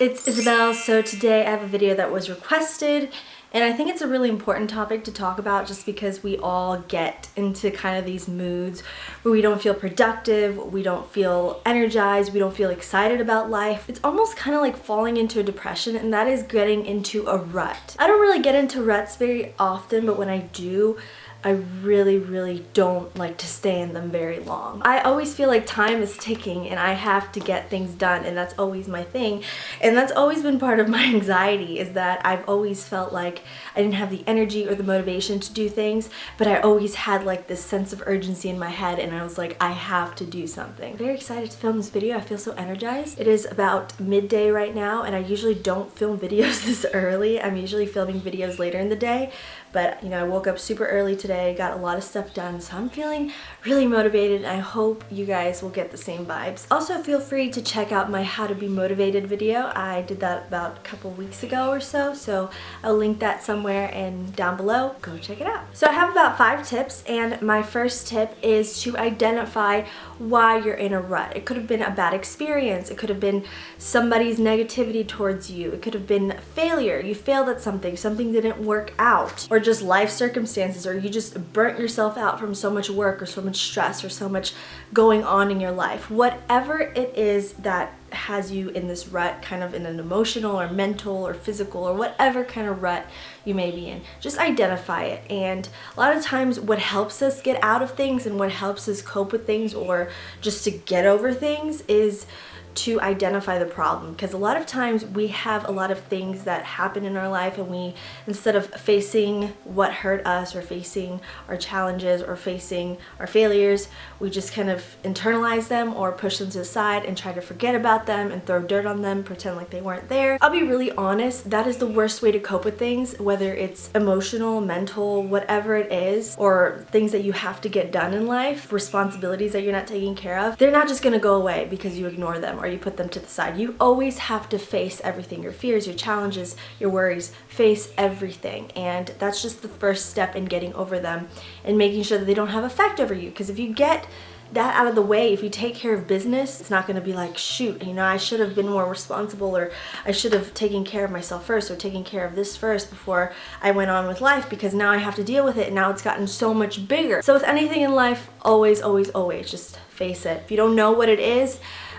it's Isabel. So today I have a video that was requested, and I think it's a really important topic to talk about just because we all get into kind of these moods where we don't feel productive, we don't feel energized, we don't feel excited about life. It's almost kind of like falling into a depression, and that is getting into a rut. I don't really get into ruts very often, but when I do, I really don't like to stay in them very long. I always feel like time is ticking and I have to get things done, and that's always my thing. And that's always been part of my anxiety, is that I've always felt like I didn't have the energy or the motivation to do things, but I always had like this sense of urgency in my head, and I was like, I have to do something. Very excited to film this video. I feel so energized. It is about midday right now, and I usually don't film videos this early. I'm usually filming videos later in the day, but you know, I woke up super early today, got a lot of stuff done, so I'm feeling really motivated, and I hope you guys will get the same vibes. Also, feel free to check out my How to Be Motivated video. I did that about a couple weeks ago or so I'll link that somewhere and down below. Go check it out. So I have about 5 tips, and my first tip is to identify why you're in a rut. It could have been a bad experience, it could have been somebody's negativity towards you, it could have been failure, you failed at something, something didn't work out, or just life circumstances, or you just burnt yourself out from so much work or so much stress or so much going on in your life. Whatever it is that has you in this rut, kind of in an emotional or mental or physical or whatever kind of rut you may be in, just identify it. And a lot of times what helps us get out of things and what helps us cope with things or just to get over things is to identify the problem, because a lot of times we have a lot of things that happen in our life, and we, instead of facing what hurt us or facing our challenges or facing our failures, we just kind of internalize them or push them to the side and try to forget about them and throw dirt on them, pretend like they weren't there. I'll be really honest, that is the worst way to cope with things, whether it's emotional, mental, whatever it is, or things that you have to get done in life, responsibilities that you're not taking care of. They're not just gonna go away because you ignore them or you put them to the side. You always have to face everything, your fears, your challenges, your worries, face everything. And that's just the first step in getting over them and making sure that they don't have effect over you. Because if you get that out of the way, if you take care of business, it's not going to be like, shoot, you know, I should have been more responsible, or I should have taken care of myself first, or taken care of this first before I went on with life, because now I have to deal with it and now it's gotten so much bigger. So with anything in life, always just face it. If you don't know what it is,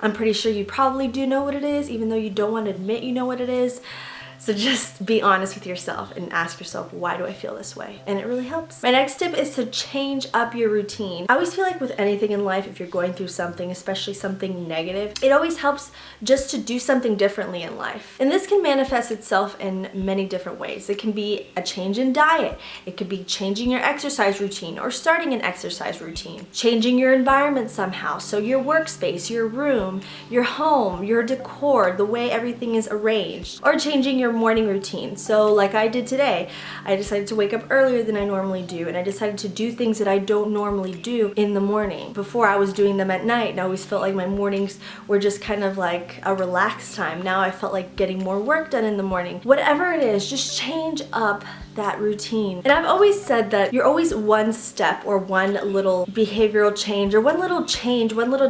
I'm pretty sure you probably do know what it is, even though you don't want to admit you know what it is. So just be honest with yourself and ask yourself, why do I feel this way? And it really helps. My next tip is to change up your routine. I always feel like with anything in life, if you're going through something, especially something negative, it always helps just to do something differently in life. And this can manifest itself in many different ways. It can be a change in diet. It could be changing your exercise routine or starting an exercise routine. Changing your environment somehow. So your workspace, your room, your home, your decor, the way everything is arranged. Or changing your morning routine. So like I did today, I decided to wake up earlier than I normally do, and I decided to do things that I don't normally do in the morning. Before, I was doing them at night, and I always felt like my mornings were just kind of like a relaxed time. Now I felt like getting more work done in the morning. Whatever it is, just change up that routine. And I've always said that you're always one step or one little behavioral change or one little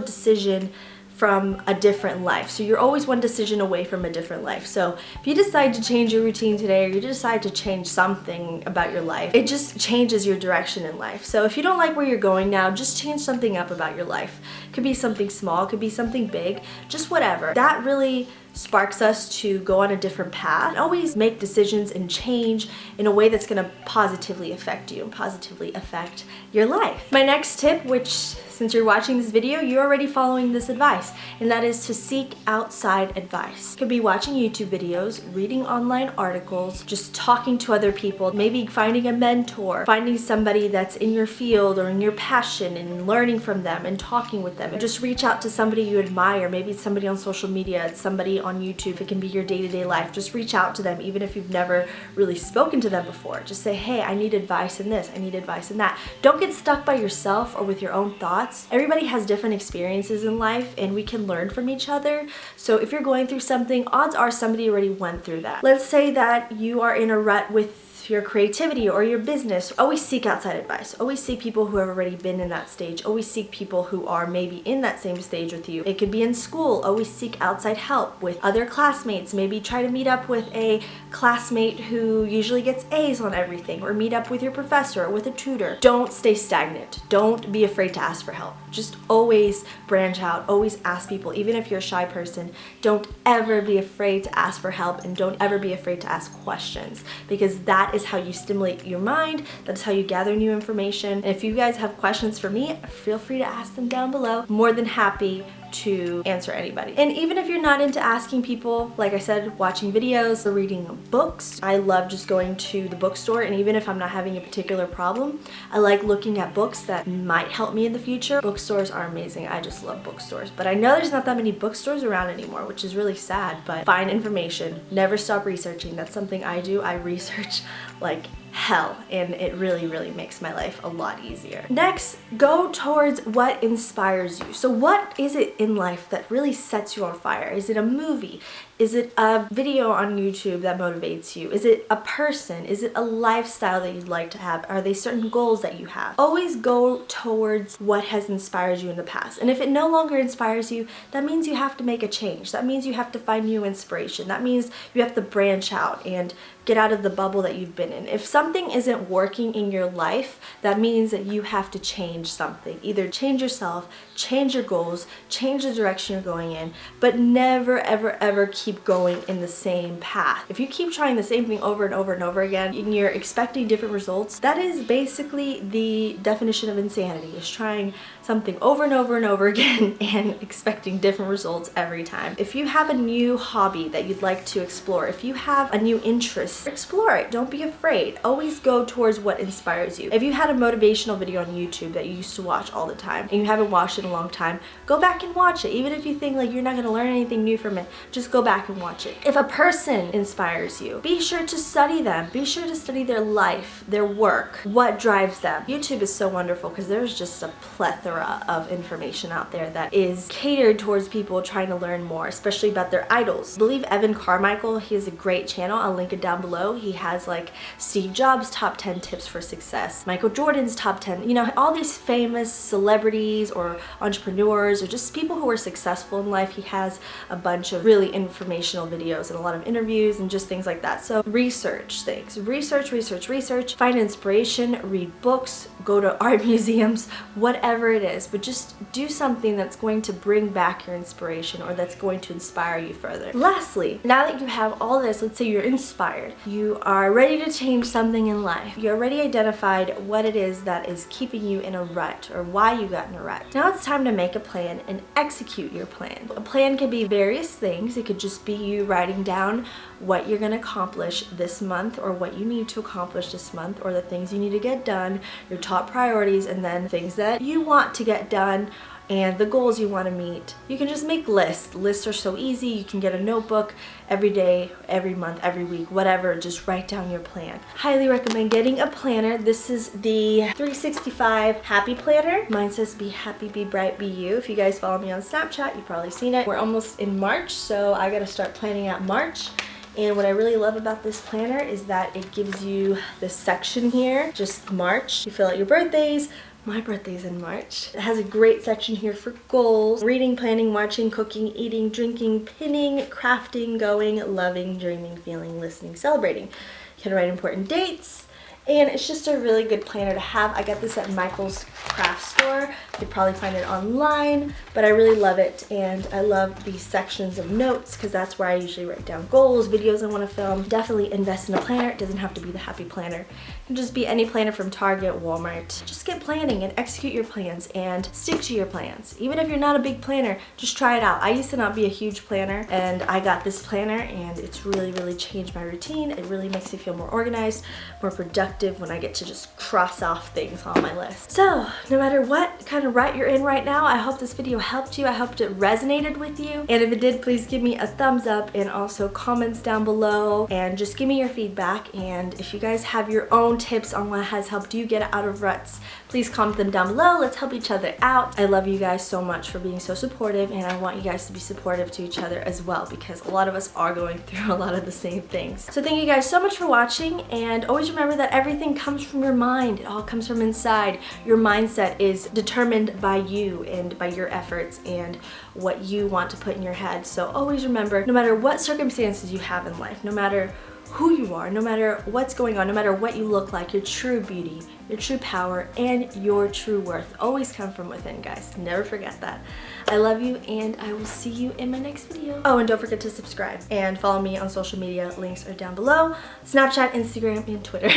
decision from a different life. So you're always one decision away from a different life. So if you decide to change your routine today, or you decide to change something about your life, it just changes your direction in life. So if you don't like where you're going now, just change something up about your life. It could be something small, it could be something big, just whatever. That really sparks us to go on a different path. Always make decisions and change in a way that's going to positively affect you and positively affect your life. My next tip, which since you're watching this video, you're already following this advice, and that is to seek outside advice. You could be watching YouTube videos, reading online articles, just talking to other people, maybe finding a mentor, finding somebody that's in your field or in your passion and learning from them and talking with them. And just reach out to somebody you admire. Maybe it's somebody on social media, it's somebody on YouTube. It can be your day-to-day life. Just reach out to them, even if you've never really spoken to them before. Just say, hey, I need advice in this, I need advice in that. Don't get stuck by yourself or with your own thoughts. Everybody has different experiences in life, and we can learn from each other. So if you're going through something, odds are somebody already went through that. Let's say that you are in a rut with health, your creativity, or your business, always seek outside advice. Always seek people who have already been in that stage. Always seek people who are maybe in that same stage with you. It could be in school. Always seek outside help with other classmates. Maybe try to meet up with a classmate who usually gets A's on everything, or meet up with your professor or with a tutor. Don't stay stagnant. Don't be afraid to ask for help. Just always branch out. Always ask people. Even if you're a shy person, don't ever be afraid to ask for help, and don't ever be afraid to ask questions, because that is how you stimulate your mind. That's how you gather new information. And if you guys have questions for me, feel free to ask them down below. More than happy to answer anybody. And even if you're not into asking people, like I said, watching videos or reading books, I love just going to the bookstore. And even if I'm not having a particular problem, I like looking at books that might help me in the future. Bookstores are amazing. I just love bookstores. But I know there's not that many bookstores around anymore, which is really sad. But find information. Never stop researching. That's something I do. I research like hell, and it really makes my life a lot easier. Next, go towards what inspires you. So what is it in life that really sets you on fire? Is it a movie? Is it a video on YouTube that motivates you? Is it a person? Is it a lifestyle that you'd like to have? Are they certain goals that you have? Always go towards what has inspired you in the past. And if it no longer inspires you, that means you have to make a change. That means you have to find new inspiration. That means you have to branch out and get out of the bubble that you've been in. If something isn't working in your life, that means that you have to change something. Either change yourself, change your goals, change the direction you're going in, but never ever keep going in the same path. If you keep trying the same thing over and over and over again and you're expecting different results, that is basically the definition of insanity, is trying something over and over and over again and expecting different results every time. If you have a new hobby that you'd like to explore, if you have a new interest, explore it. Don't be afraid. Always go towards what inspires you. If you had a motivational video on YouTube that you used to watch all the time and you haven't watched it in a long time, go back and watch it. Even if you think like you're not going to learn anything new from it, just go back and watch it. If a person inspires you, be sure to study them. Be sure to study their life, their work, what drives them. YouTube is so wonderful because there's just a plethora of information out there that is catered towards people trying to learn more, especially about their idols. I believe Evan Carmichael, he has a great channel. I'll link it down below. He has like Steve Jobs' top 10 tips for success, Michael Jordan's top 10, you know, all these famous celebrities or entrepreneurs or just people who are successful in life. He has a bunch of really informational videos and a lot of interviews and just things like that. So research things, research, find inspiration, read books, go to art museums, whatever it is, but just do something that's going to bring back your inspiration or that's going to inspire you further. Lastly, now that you have all this, let's say you're inspired, you are ready to change something in life, you already identified what it is that is keeping you in a rut or why you got in a rut. Now it's time to make a plan and execute your plan. A plan can be various things. It could just be you writing down what you're going to accomplish this month or what you need to accomplish this month or the things you need to get done, your top priorities, and then things that you want to get done and the goals you want to meet. You can just make lists. Lists are so easy. You can get a notebook every day, every month, every week, whatever. Just write down your plan. Highly recommend getting a planner. This is the 365 Happy Planner. Mine says be happy, be bright, be you. If you guys follow me on Snapchat, you've probably seen it. We're almost in March, so I gotta start planning out March. And what I really love about this planner is that it gives you this section here, just March. You fill out your birthdays. My birthday's in March. It has a great section here for goals, reading, planning, watching, cooking, eating, drinking, pinning, crafting, going, loving, dreaming, feeling, listening, celebrating. You can write important dates. And it's just a really good planner to have. I got this at Michael's craft store. You could probably find it online, but I really love it. And I love these sections of notes because that's where I usually write down goals, videos I want to film. Definitely invest in a planner. It doesn't have to be the Happy Planner. It can just be any planner from Target, Walmart. Just get planning and execute your plans and stick to your plans. Even if you're not a big planner, just try it out. I used to not be a huge planner, and I got this planner and it's really changed my routine. It really makes me feel more organized, more productive, productive when I get to just cross off things on my list. So no matter what kind of rut you're in right now, I hope this video helped you. I hope it resonated with you. And if it did, please give me a thumbs up and also comments down below and just give me your feedback. And if you guys have your own tips on what has helped you get out of ruts, please comment them down below. Let's help each other out. I love you guys so much for being so supportive, and I want you guys to be supportive to each other as well, because a lot of us are going through a lot of the same things. So thank you guys so much for watching, and always remember that everything comes from your mind. It all comes from inside. Your mindset is determined by you and by your efforts and what you want to put in your head. So always remember, no matter what circumstances you have in life, no matter who you are, no matter what's going on, no matter what you look like, your true beauty, your true power, and your true worth always come from within, guys. Never forget that. I love you, and I will see you in my next video. Oh, and don't forget to subscribe and follow me on social media. Links are down below. Snapchat, Instagram, and Twitter.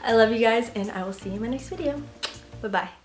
I love you guys, and I will see you in my next video. Bye-bye.